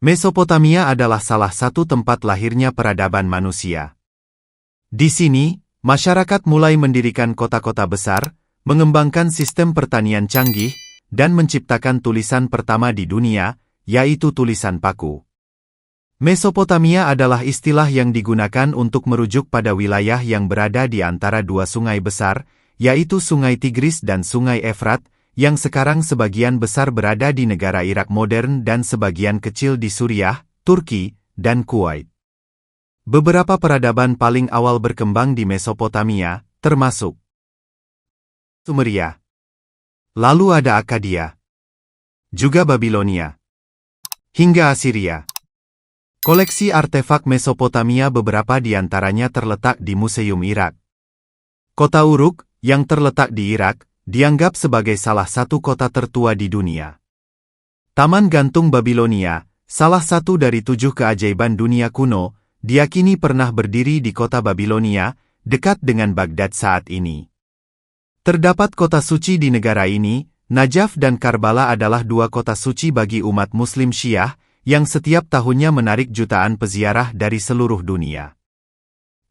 Mesopotamia adalah salah satu tempat lahirnya peradaban manusia. Di sini, masyarakat mulai mendirikan kota-kota besar, mengembangkan sistem pertanian canggih, dan menciptakan tulisan pertama di dunia, yaitu tulisan paku. Mesopotamia adalah istilah yang digunakan untuk merujuk pada wilayah yang berada di antara dua sungai besar, yaitu Sungai Tigris dan Sungai Efrat, yang sekarang sebagian besar berada di negara Irak modern dan sebagian kecil di Suriah, Turki, dan Kuwait. Beberapa peradaban paling awal berkembang di Mesopotamia, termasuk Sumeria. Lalu ada Akkadia. Juga Babilonia. Hingga Assyria. Koleksi artefak Mesopotamia beberapa di antaranya terletak di Museum Irak. Kota Uruk, yang terletak di Irak, dianggap sebagai salah satu kota tertua di dunia. Taman Gantung Babilonia, salah satu dari 7 keajaiban dunia kuno, diyakini pernah berdiri di kota Babilonia, dekat dengan Baghdad saat ini. Terdapat kota suci di negara ini. Najaf dan Karbala adalah 2 kota suci bagi umat Muslim Syiah, yang setiap tahunnya menarik jutaan peziarah dari seluruh dunia.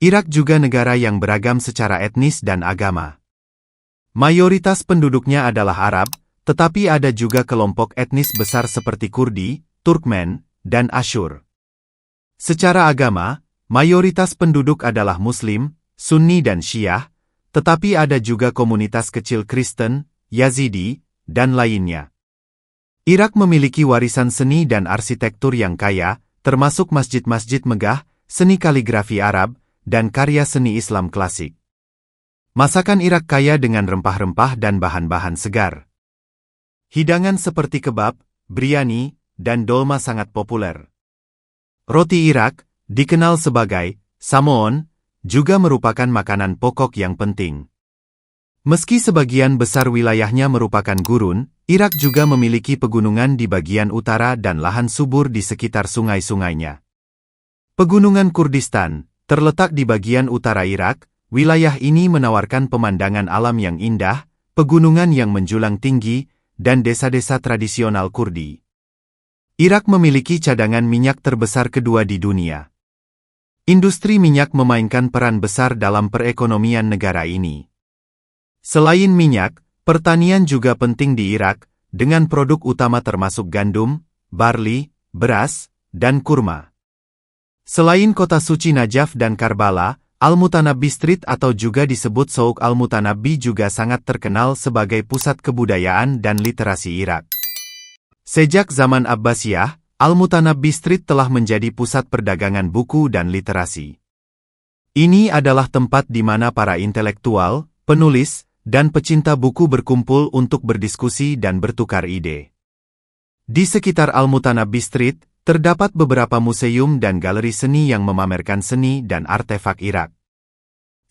Irak juga negara yang beragam secara etnis dan agama. Mayoritas penduduknya adalah Arab, tetapi ada juga kelompok etnis besar seperti Kurdi, Turkmen, dan Asyur. Secara agama, mayoritas penduduk adalah Muslim, Sunni dan Syiah, tetapi ada juga komunitas kecil Kristen, Yazidi, dan lainnya. Irak memiliki warisan seni dan arsitektur yang kaya, termasuk masjid-masjid megah, seni kaligrafi Arab, dan karya seni Islam klasik. Masakan Irak kaya dengan rempah-rempah dan bahan-bahan segar. Hidangan seperti kebab, biryani, dan dolma sangat populer. Roti Irak, dikenal sebagai samoon, juga merupakan makanan pokok yang penting. Meski sebagian besar wilayahnya merupakan gurun, Irak juga memiliki pegunungan di bagian utara dan lahan subur di sekitar sungai-sungainya. Pegunungan Kurdistan, terletak di bagian utara Irak. Wilayah ini menawarkan pemandangan alam yang indah, pegunungan yang menjulang tinggi, dan desa-desa tradisional Kurdi. Irak memiliki cadangan minyak terbesar kedua di dunia. Industri minyak memainkan peran besar dalam perekonomian negara ini. Selain minyak, pertanian juga penting di Irak, dengan produk utama termasuk gandum, barli, beras, dan kurma. Selain kota suci Najaf dan Karbala, Al-Mutanabbi Street atau juga disebut Souk Al-Mutanabbi juga sangat terkenal sebagai pusat kebudayaan dan literasi Irak. Sejak zaman Abbasiyah, Al-Mutanabbi Street telah menjadi pusat perdagangan buku dan literasi. Ini adalah tempat di mana para intelektual, penulis, dan pecinta buku berkumpul untuk berdiskusi dan bertukar ide. Di sekitar Al-Mutanabbi Street, terdapat beberapa museum dan galeri seni yang memamerkan seni dan artefak Irak.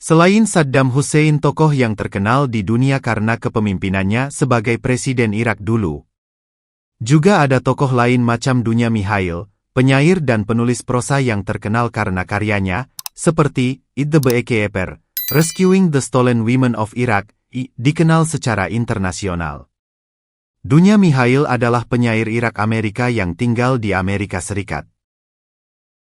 Selain Saddam Hussein, tokoh yang terkenal di dunia karena kepemimpinannya sebagai presiden Irak dulu. Juga ada tokoh lain macam Dunya Mihail, penyair dan penulis prosa yang terkenal karena karyanya, seperti The Beekeeper, Rescuing the Stolen Women of Iraq, dikenal secara internasional. Dunya Mihail adalah penyair Irak Amerika yang tinggal di Amerika Serikat.